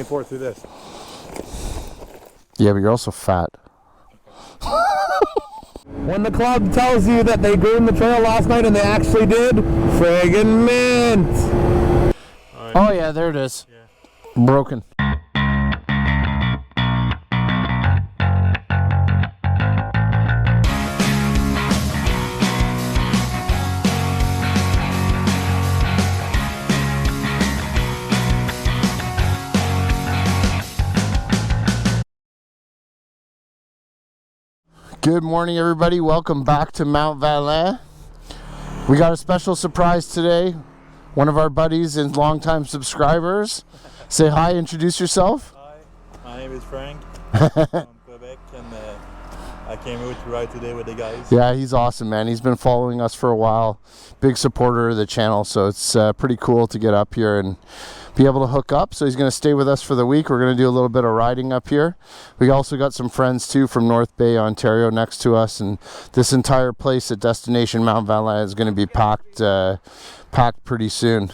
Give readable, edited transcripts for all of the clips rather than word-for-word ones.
24 through this. Yeah, but you're also fat. When the club tells you that they groomed the trail last night and they actually did, friggin' mint! Right. Oh yeah, there it is. Yeah. Broken. Good morning, everybody. Welcome back to Mount Valin. We got a special surprise today. One of our buddies and longtime subscribers. Say hi, introduce yourself. Hi, my name is Frank. I'm from Quebec, and I came here to ride today with the guys. Yeah, he's awesome, man. He's been following us for a while. Big supporter of the channel, so it's pretty cool to get up here and be able to hook up. So he's going to stay with us for the week. We're going to do a little bit of riding up here. We also got some friends too from North Bay, Ontario next to us, and this entire place at Destination Mount Valin is going to be packed pretty soon.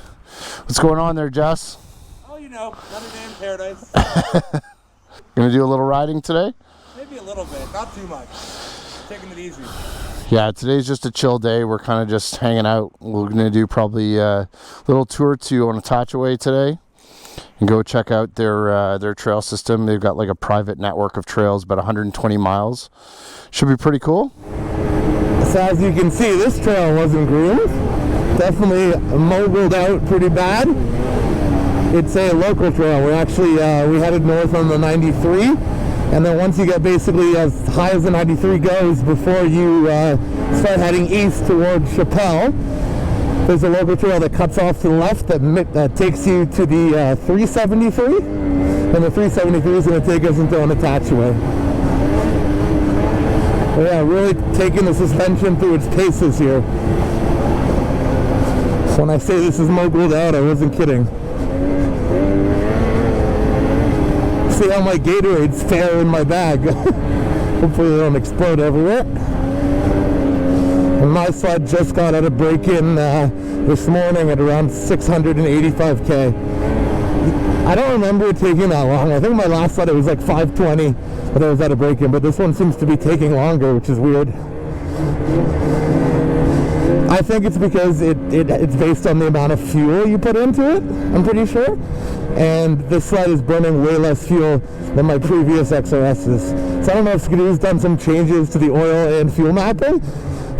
What's going on there, Jess? Oh, you know, another day in paradise. Going to do a little riding today? Maybe a little bit, not too much. Taking it easy. Yeah, today's just a chill day. We're kind of just hanging out. We're going to do probably a little tour to Onatchiway today and go check out their trail system. They've got like a private network of trails, about 120 miles. Should be pretty cool. So as you can see, this trail wasn't groomed. Definitely mobiled out pretty bad. It's a local trail. We're actually, we headed north on the 93. And then once you get basically as high as the 93 goes before you start heading east towards Chappelle, there's a local trail that cuts off to the left that takes you to the 373. And the 373 is going to take us into Onatchiway. Yeah, really taking the suspension through its paces here. So when I say this is mobiled out, I wasn't kidding. See how my Gatorades tear in my bag. Hopefully they don't explode everywhere. And my sled just got out of break-in this morning at around 685k. I don't remember it taking that long. I think my last sled it was like 520 that I was out of break-in, but this one seems to be taking longer, which is weird. I think it's because it's based on the amount of fuel you put into it, I'm pretty sure. And this sled is burning way less fuel than my previous XRSs. So I don't know if Skidoo's done some changes to the oil and fuel mapping,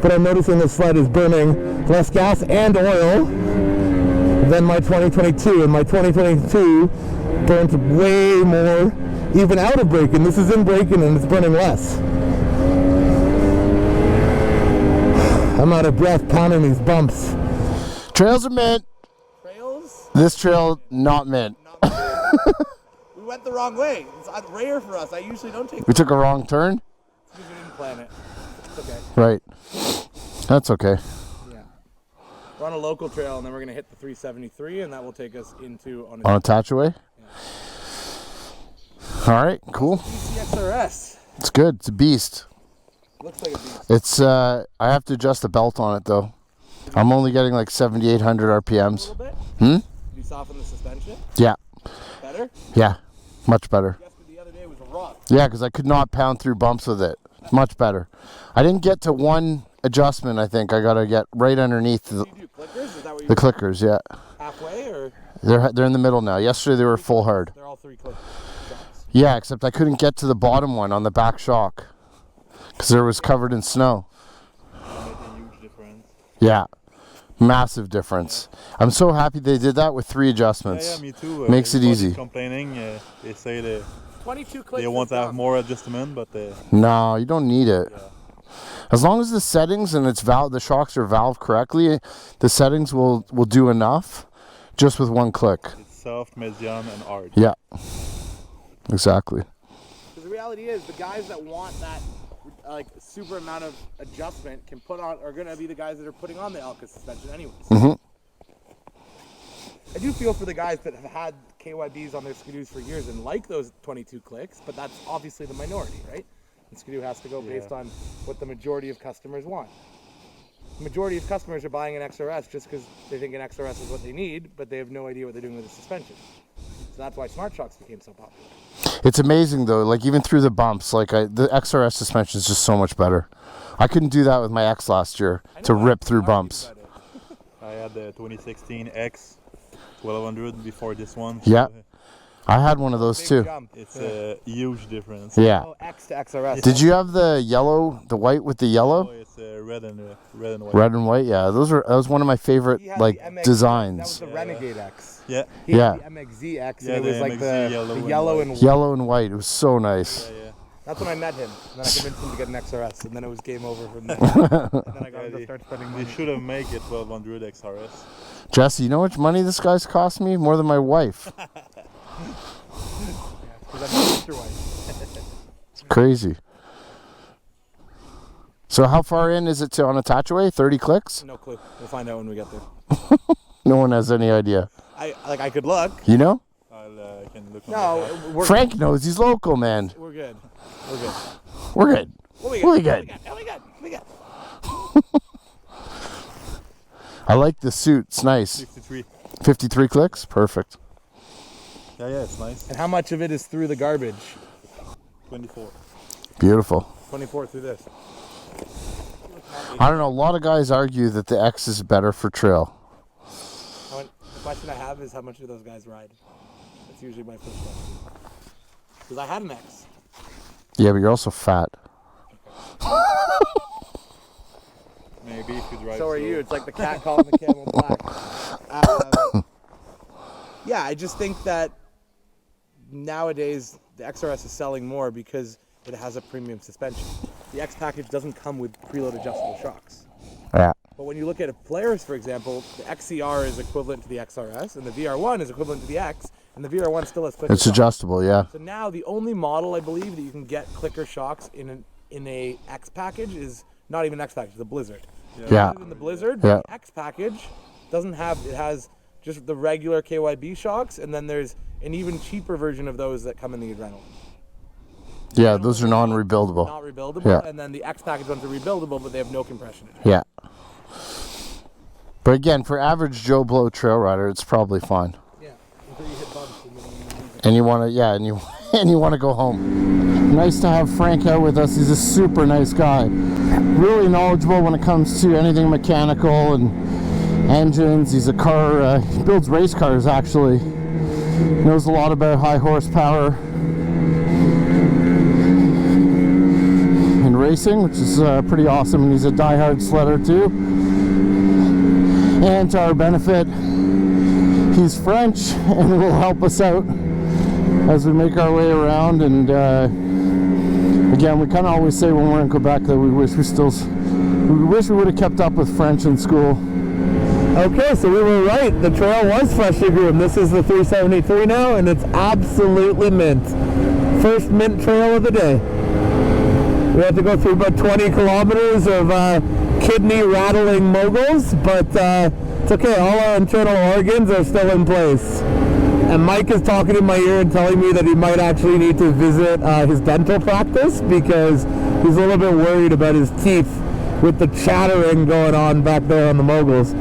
but I'm noticing this sled is burning less gas and oil than my 2022. And my 2022 burnt way more, even out of break-in. This is in break-in and it's burning less. I'm out of breath pounding these bumps. Trails are mint. Trails? This trail, not mint. We went the wrong way. It's rare for us. I usually don't take. We took a wrong turn? We didn't plan it. It's okay. Right. That's okay. Yeah. We're on a local trail, and then we're going to hit the 373, and that will take us into Onatchiway? Yeah. All right, cool. XRS. It's good. It's a beast. Looks like a beast. It's I have to adjust the belt on it though. I'm only getting like 7,800 RPMs. A little bit? Hmm? You soften the suspension? Yeah. Better? Yeah. Much better. The other day was a rock. Yeah, because I could not pound through bumps with it. It's much better. I didn't get to one adjustment, I think. I got to get right underneath the clickers? Is that what you the clickers, yeah. Halfway or? They're in the middle now. Yesterday they were full hard. They're all three clickers. Yeah, except I couldn't get to the bottom one on the back shock because it was covered in snow. That made a huge difference. Yeah. Massive difference. I'm so happy they did that with 3 adjustments. Yeah, me too. Makes it easy. Complaining, they say they 22 clicks. They want to have more adjustment, but no, you don't need it. Yeah. As long as the settings and the shocks are valved correctly, the settings will do enough, just with one click. It's soft, medium, and hard. Yeah. Exactly. Because the reality is, the guys that want that super amount of adjustment are going to be the guys that are putting on the Elka suspension anyways. Mm-hmm. I do feel for the guys that have had KYBs on their Skidoos for years and like those 22 clicks, but that's obviously the minority, right? And Skidoo has to go based on what the majority of customers want. The majority of customers are buying an XRS just because they think an XRS is what they need, but they have no idea what they're doing with the suspension. So that's why Smart Shocks became so popular. It's amazing though, like even through the bumps, like the XRS suspension is just so much better. I couldn't do that with my X last year to rip through bumps. I had the 2016 X 1200 before this one. Yeah, I had one of those too. Jump. It's a huge difference. Yeah. Oh, X to XRS. Did you have the yellow, the white with the Oh, yellow? it's red and white. Red and white, yeah. That was one of my favorite He had like the MX, designs. That was the Renegade X. Yeah. He had Yeah. the MXZ X, Yeah, and it was the like MXZ the yellow yellow and and Yellow and white. It was so nice. Yeah. That's when I met him. And then I convinced him to get an XRS, and then it was game over from there. And then I got him to start spending money. They should have made it 1200 XRS. Jesse, you know how much money this guy's cost me? More than my wife. Because I'm not Mr. White. It's crazy. So how far in is it to Onatchiway? 30 clicks? No clue. We'll find out when we get there. No one has any idea. I could look. You know? I can look on No, the map. we're Frank knows. He's local, man. We're good. We're good. We're good. What we We're got? good. What we got? What we got? I like the suit. It's nice. 53. 53 clicks? Perfect. Yeah, it's nice. And how much of it is through the garbage? 24. Beautiful. 24 through this. I don't know. A lot of guys argue that the X is better for trail. The question I have is how much do those guys ride? That's usually my first question. Because I had an X. Yeah, but you're also fat. Maybe if you drive So are slow. you. It's like the cat calling the camel black. Yeah, I just think that nowadays the XRS is selling more because it has a premium suspension. The X package doesn't come with preload adjustable shocks. Yeah. But when you look at Polaris, for example, the XCR is equivalent to the XRS, and the VR1 is equivalent to the X, and the VR1 still has clicker It's shocks. adjustable, yeah. So now the only model I believe that you can get clicker shocks in a X package is not even X package, the Blizzard. Yeah. Other than the Blizzard, Yeah. the X package doesn't have, it has just the regular KYB shocks, and then there's an even cheaper version of those that come in the Adrenaline. Yeah, those are non-rebuildable. Not rebuildable, Yeah. and then the X package ones are rebuildable, but they have no compression in it. Yeah. But again, for average Joe Blow trail rider, it's probably fine. Yeah, until you hit bumps and then you lose it. And you want to, yeah, and you want to go home. Nice to have Frank out with us. He's a super nice guy. Really knowledgeable when it comes to anything mechanical and engines. He's a car, he builds race cars actually. Knows a lot about high horsepower and racing, which is pretty awesome. And he's a diehard sledder too. And to our benefit, he's French and will help us out as we make our way around. And again, we kind of always say when we're in Quebec that we wish we would have kept up with French in school. Okay, so we were right. The trail was freshly groomed. This is the 373 now, and it's absolutely mint. First mint trail of the day. We had to go through about 20 kilometers of kidney-rattling moguls, but it's okay. All our internal organs are still in place. And Mike is talking in my ear and telling me that he might actually need to visit his dental practice because he's a little bit worried about his teeth with the chattering going on back there on the moguls.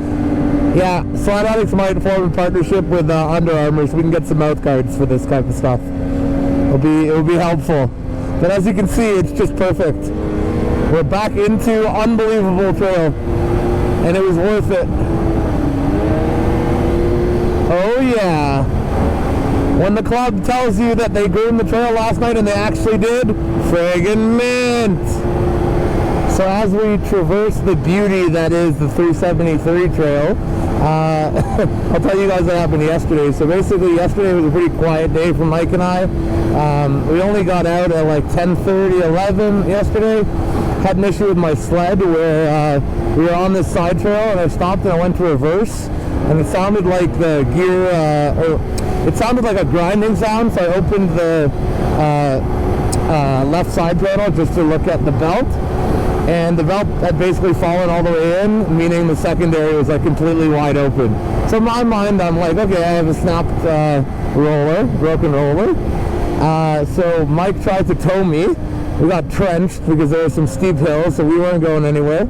Yeah, Sledaddicz might form a partnership with Under Armour so we can get some mouth guards for this type of stuff. It'll be helpful. But as you can see, it's just perfect. We're back into unbelievable trail, and it was worth it. Oh yeah. When the club tells you that they groomed the trail last night, and they actually did, friggin' mint. So as we traverse the beauty that is the 373 trail, I'll tell you guys what happened yesterday. So basically yesterday was a pretty quiet day for Mike and I. We only got out at like 10:30, 11 yesterday. Had an issue with my sled where we were on this side trail and I stopped and I went to reverse and it sounded like the gear, it sounded like a grinding sound, so I opened the left side panel just to look at the belt. And the belt had basically fallen all the way in, meaning the secondary was like completely wide open. So in my mind, I'm like, okay, I have a snapped broken roller. So Mike tried to tow me. We got trenched because there were some steep hills, so we weren't going anywhere.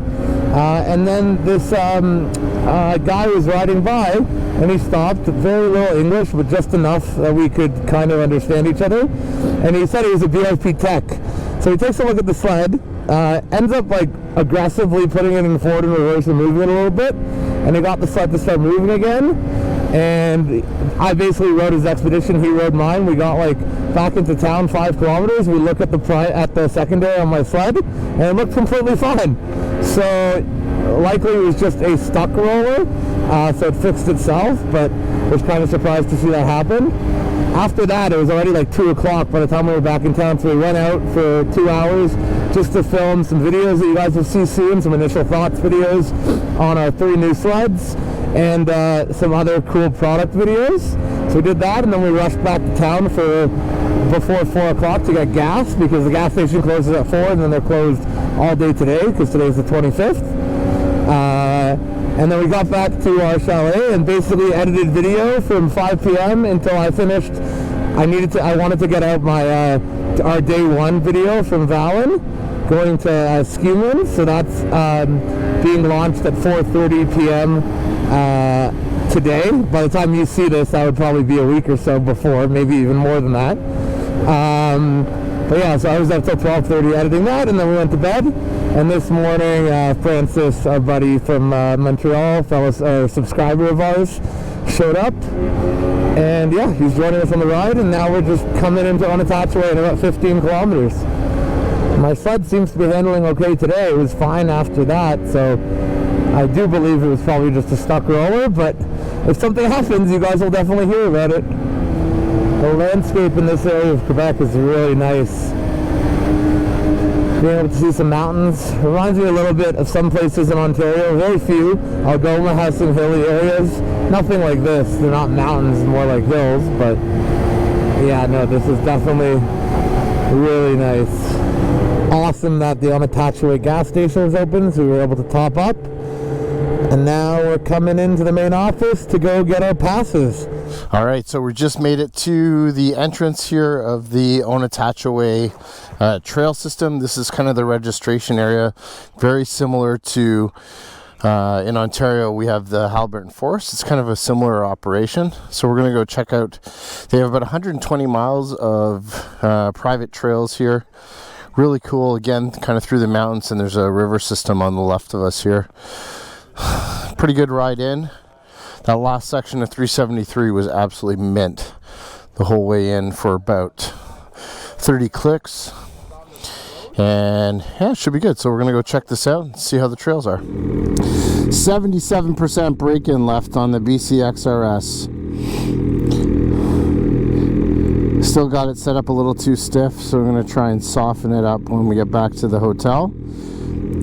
And then this guy was riding by, and he stopped. Very little English, but just enough that we could kind of understand each other. And he said he was a VIP tech. So he takes a look at the sled, ends up like aggressively putting it in forward and reverse and moving it a little bit, and he got the sled to start moving again. And I basically rode his expedition, he rode mine. We got like back into town 5 kilometers. We look at the secondary on my sled, and it looked completely fine. So likely it was just a stuck roller, so it fixed itself, but I was kind of surprised to see that happen. After that, it was already like 2 o'clock by the time we were back in town, so we went out for 2 hours just to film some videos that you guys will see soon, some initial thoughts videos on our 3 new sleds, and some other cool product videos. So we did that, and then we rushed back to town for before 4 o'clock to get gas, because the gas station closes at 4, and then they're closed all day today, because today's the 25th. And then we got back to our chalet and basically edited video from 5 p.m. until I finished. I wanted to get out my our day 1 video from Valin, going to Skidoo, so that's being launched at 4:30 p.m. Today. By the time you see this, that would probably be a week or so before, maybe even more than that. But yeah, so I was up till 12:30 editing that, and then we went to bed. And this morning, Francis, our buddy from Montreal, subscriber of ours, showed up. And yeah, he's joining us on the ride, and now we're just coming into Onatchiway in about 15 kilometers. My sled seems to be handling okay today. It was fine after that, so I do believe it was probably just a stuck roller, but if something happens, you guys will definitely hear about it. The landscape in this area of Quebec is really nice. Being able to see some mountains reminds me a little bit of some places in Ontario. Very few. Algoma has some hilly areas. Nothing like this. They're not mountains, more like hills. But yeah, no, this is definitely really nice. Awesome that the Onatchiway gas station is open, so we were able to top up. And now we're coming into the main office to go get our passes. All right, so we just made it to the entrance here of the Onatchiway trail system. This is kind of the registration area, very similar to in Ontario we have the Halberton Forest. It's kind of a similar operation. So we're going to go check out. They have about 120 miles of private trails here. Really cool, again, kind of through the mountains, and there's a river system on the left of us here. Pretty good ride in. That last section of 373 was absolutely mint the whole way in for about 30 clicks. And yeah, it should be good. So we're going to go check this out and see how the trails are. 77% break-in left on the BCXRS. Still got it set up a little too stiff, so we're going to try and soften it up when we get back to the hotel.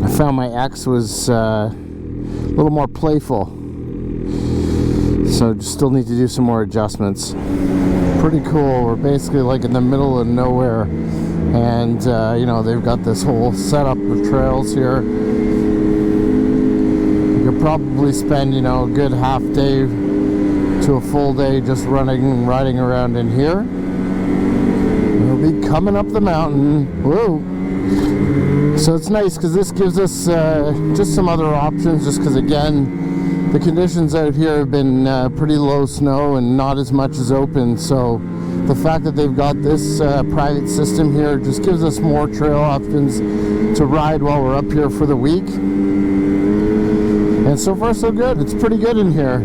I found my X was a little more playful, so still need to do some more adjustments. Pretty cool. We're basically like in the middle of nowhere, and you know, they've got this whole setup of trails here. You could probably spend, you know, a good half day to a full day just riding around in here. We'll be coming up the mountain. Whoa! So it's nice because this gives us just some other options, just because again the conditions out here have been pretty low snow and not as much as open, so the fact that they've got this private system here just gives us more trail options to ride while we're up here for the week. And so far so good. It's pretty good in here.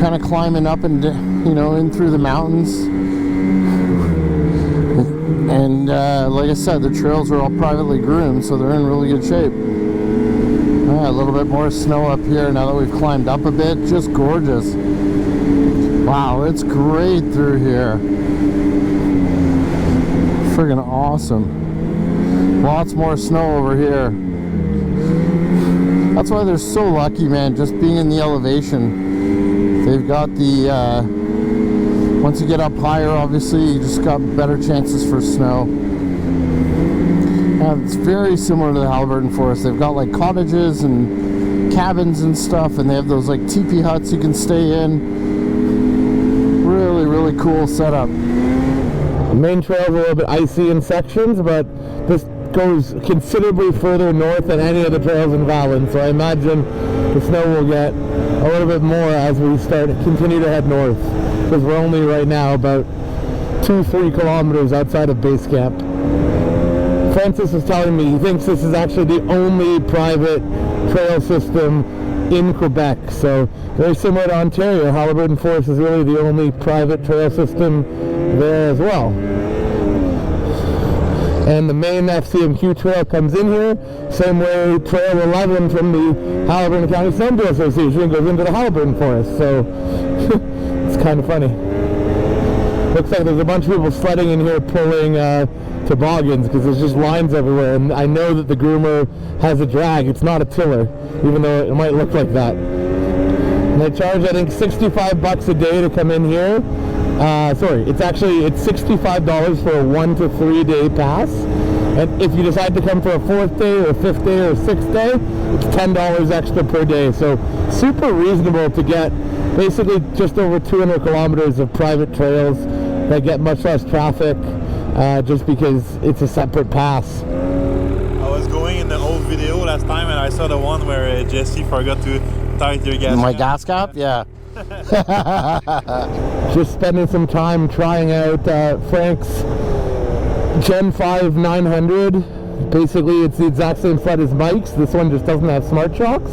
Kind of climbing up and, you know, in through the mountains. And like I said, the trails are all privately groomed, so they're in really good shape. A little bit more snow up here now that we've climbed up a bit. Just gorgeous. Wow, it's great through here. Friggin' awesome. Lots more snow over here. That's why they're so lucky, man, just being in the elevation. They've got the once you get up higher, obviously, you just got better chances for snow. It's very similar to the Halberton Forest. They've got like cottages and cabins and stuff, and they have those like teepee huts you can stay in. Really, really cool setup. The main trails are a little bit icy in sections, but this goes considerably further north than any of the trails in Valin, so I imagine the snow will get a little bit more as we continue to head north, because we're only right now about 2-3 kilometers outside of base camp. Francis was telling me he thinks this is actually the only private trail system in Quebec, so very similar to Ontario. Halliburton Forest is really the only private trail system there as well. And the main FCMQ trail comes in here, same way Trail 11 from the Halliburton County Snowmobile Association goes into the Halliburton Forest, so it's kind of funny. Looks like there's a bunch of people sledding in here pulling toboggans, because there's just lines everywhere, and I know that the groomer has a drag. It's not a tiller, even though it might look like that. And they charge, I think, $65 a day to come in here. It's $65 for a 1 to 3 day pass, and if you decide to come for a 4th day or 5th day or 6th day, it's $10 extra per day. So super reasonable to get basically just over 200 kilometers of private trails that get much less traffic, just because it's a separate pass. I was going in the old video last time and I saw the one where Jesse forgot to tighten your gas My cap. gas cap? Yeah. Just spending some time trying out Frank's Gen 5 900. Basically, it's the exact same sled as Mike's. This one just doesn't have smart shocks.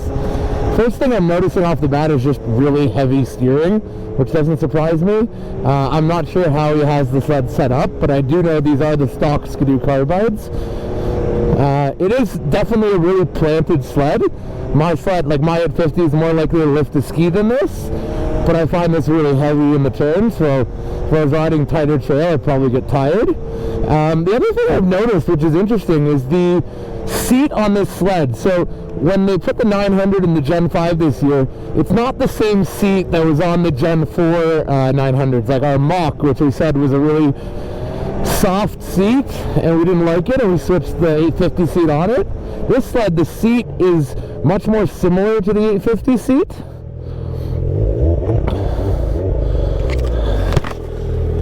First thing I'm noticing off the bat is just really heavy steering, which doesn't surprise me. I'm not sure how he has the sled set up, but I do know these are the stock skidoo carbides. It is definitely a really planted sled. My sled, like my 850, is more likely to lift a ski than this, but I find this really heavy in the turn, so if I was riding tighter trail, I'd probably get tired. The other thing I've noticed, which is interesting, is the seat on this sled. So when they put the 900 in the Gen 5 this year, it's not the same seat that was on the Gen 4 900s, like our mock, which we said was a really soft seat, and we didn't like it, and we switched the 850 seat on it. This sled, the seat is much more similar to the 850 seat.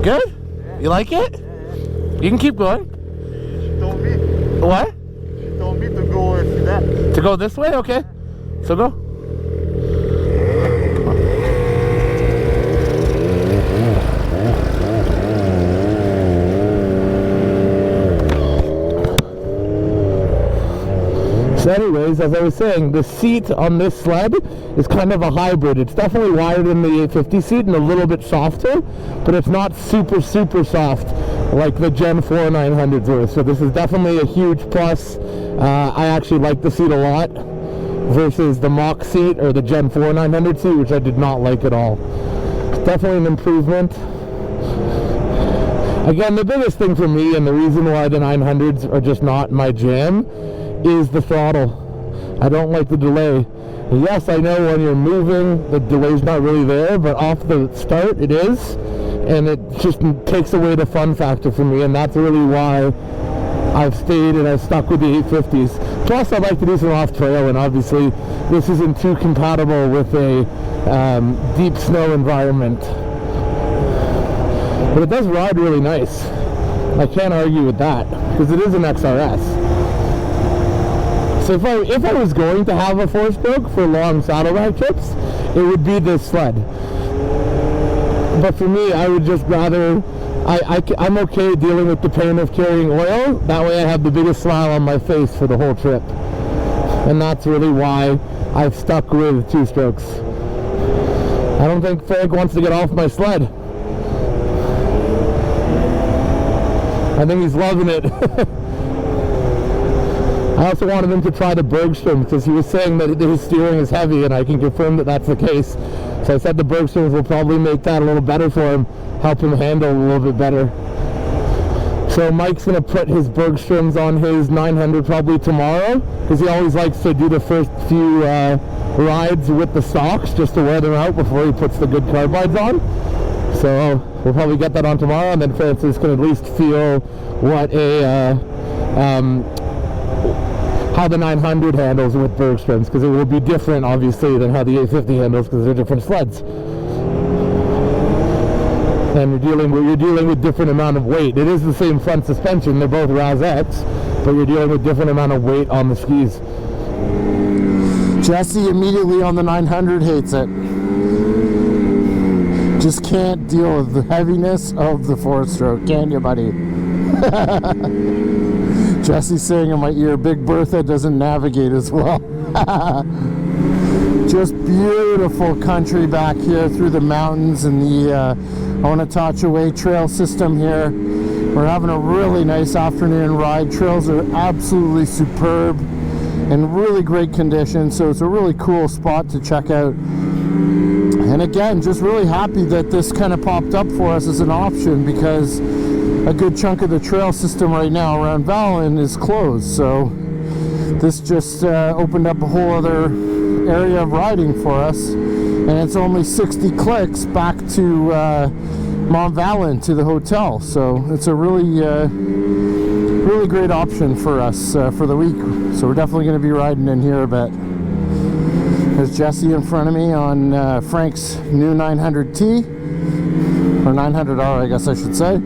Good? You like it? You can keep going. She told me. What? She told me to go see that. To go this way? Okay. So go. So anyways, as I was saying, the seat on this sled is kind of a hybrid. It's definitely wider than the 850 seat and a little bit softer, but it's not super, super soft like the Gen 4 900s were. So this is definitely a huge plus. I actually like the seat a lot versus the mock seat or the Gen 4 900 seat, which I did not like at all. It's definitely an improvement. Again, the biggest thing for me, and the reason why the 900s are just not my jam, is the throttle. I don't like the delay. Yes, I know when you're moving, the delay's not really there, but off the start, it is. And it just takes away the fun factor for me, and that's really why I've stayed and I've stuck with the 850s. Plus, I'd like to do some off-trail, and obviously, this isn't too compatible with a deep snow environment. But it does ride really nice. I can't argue with that, because it is an XRS. So if I was going to have a 4-stroke for long saddleback trips, it would be this sled. But for me, I would just rather, I'm okay dealing with the pain of carrying oil. That way I have the biggest smile on my face for the whole trip. And that's really why I've stuck with 2-strokes. I don't think Frank wants to get off my sled. I think he's loving it. I also wanted him to try the Bergstrom, because he was saying that his steering is heavy, and I can confirm that that's the case. So I said the Bergstroms will probably make that a little better for him, help him handle a little bit better. So Mike's going to put his Bergstroms on his 900 probably tomorrow, because he always likes to do the first few rides with the stocks just to wear them out before he puts the good carbides on. So we'll probably get that on tomorrow, and then Francis can at least feel what how the 900 handles with Bergstroms, because it will be different obviously than how the 850 handles, because they're different sleds. And you're dealing with different amount of weight. It is the same front suspension, they're both RAS-X, but you're dealing with different amount of weight on the skis. Jesse immediately on the 900 hates it. Just can't deal with the heaviness of the 4-stroke, can you, buddy? Jesse's saying in my ear, Big Bertha doesn't navigate as well. Just beautiful country back here through the mountains and the Onatchiway trail system here. We're having a really nice afternoon ride. Trails are absolutely superb, in really great condition, so it's a really cool spot to check out. And again, just really happy that this kind of popped up for us as an option, because a good chunk of the trail system right now around Valin is closed, so this just opened up a whole other area of riding for us, and it's only 60 clicks back to Mont Valin to the hotel, so it's a really really great option for us for the week. So we're definitely going to be riding in here a bit. There's Jesse in front of me on Frank's new 900T, or 900R I guess I should say.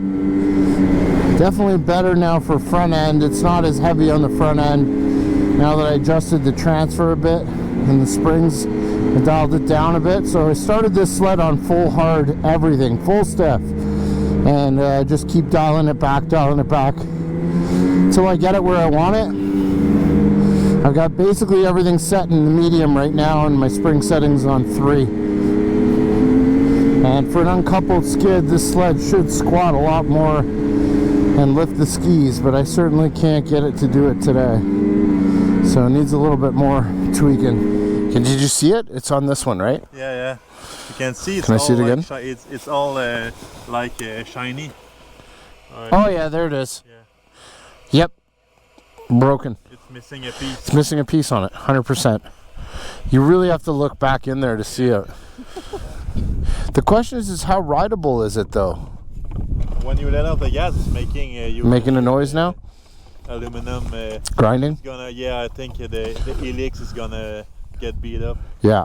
Definitely better now for front end. It's not as heavy on the front end now that I adjusted the transfer a bit and the springs and dialed it down a bit. So I started this sled on full hard everything, full stiff, and just keep dialing it back until I get it where I want it. I've got basically everything set in the medium right now, and my spring settings on 3. And for an uncoupled skid, this sled should squat a lot more and lift the skis, but I certainly can't get it to do it today. So it needs a little bit more tweaking. Did you see it? It's on this one, right? Yeah. You can see it's Can I all see it like again? it's all like shiny. Oh yeah, there it is. Yeah. Yep. Broken. It's missing a piece. It's missing a piece on it, 100%. You really have to look back in there to see it. The question is how rideable is it though? When you let out the gas, it's making Making a noise now? Aluminum. Grinding? It's gonna, yeah, I think the helix is gonna get beat up. Yeah.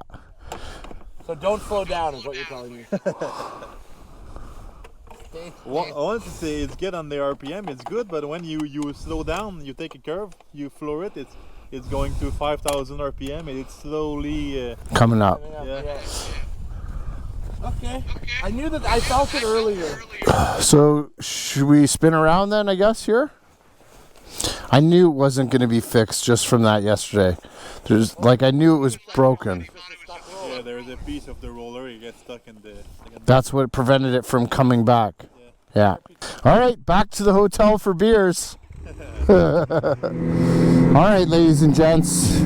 So don't slow down is what you're telling me. Well, I wanted to say it's good on the RPM, it's good, but when you slow down, you take a curve, you floor it, it's going to 5,000 RPM and it's slowly Coming up. yeah. Okay. I knew that. I felt it earlier. So should we spin around then, I guess, here? I knew it wasn't going to be fixed just from that yesterday. I knew it was broken. Yeah, there's a piece of the roller, you get stuck in the... That's what prevented it from coming back. Yeah. All right, back to the hotel for beers. All right, ladies and gents.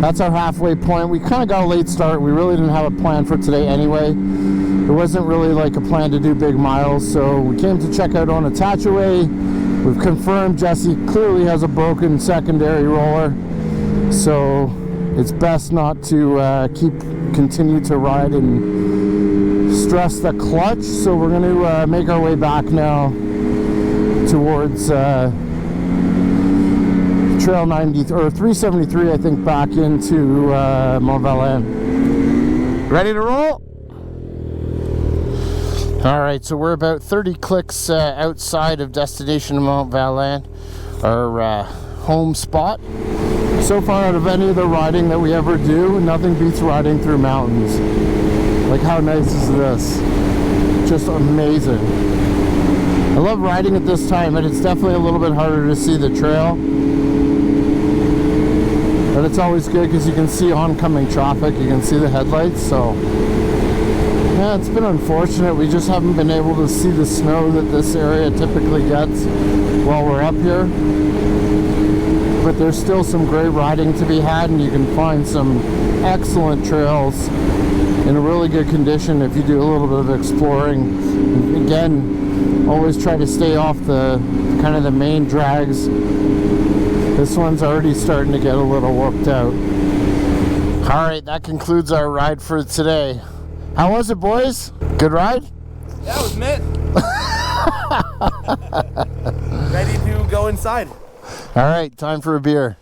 That's our halfway point. We kind of got a late start. We really didn't have a plan for today anyway. There wasn't really like a plan to do big miles, so we came to check out Onatchiway. We've confirmed Jesse clearly has a broken secondary roller, so it's best not to continue to ride and stress the clutch. So we're going to make our way back now towards Trail 90 or 373, I think, back into Mont Valin. Ready to roll? All right, so we're about 30 clicks outside of destination Mont Valin, our home spot. So far, out of any of the riding that we ever do, nothing beats riding through mountains. Like, how nice is this? Just amazing. I love riding at this time, and it's definitely a little bit harder to see the trail. But it's always good because you can see oncoming traffic, you can see the headlights, so yeah, it's been unfortunate. We just haven't been able to see the snow that this area typically gets while we're up here. But there's still some great riding to be had, and you can find some excellent trails in a really good condition if you do a little bit of exploring. And again, always try to stay off the kind of the main drags. This one's already starting to get a little worked out. All right, that concludes our ride for today. How was it, boys? Good ride? Yeah, it was mint. Ready to go inside. All right, time for a beer.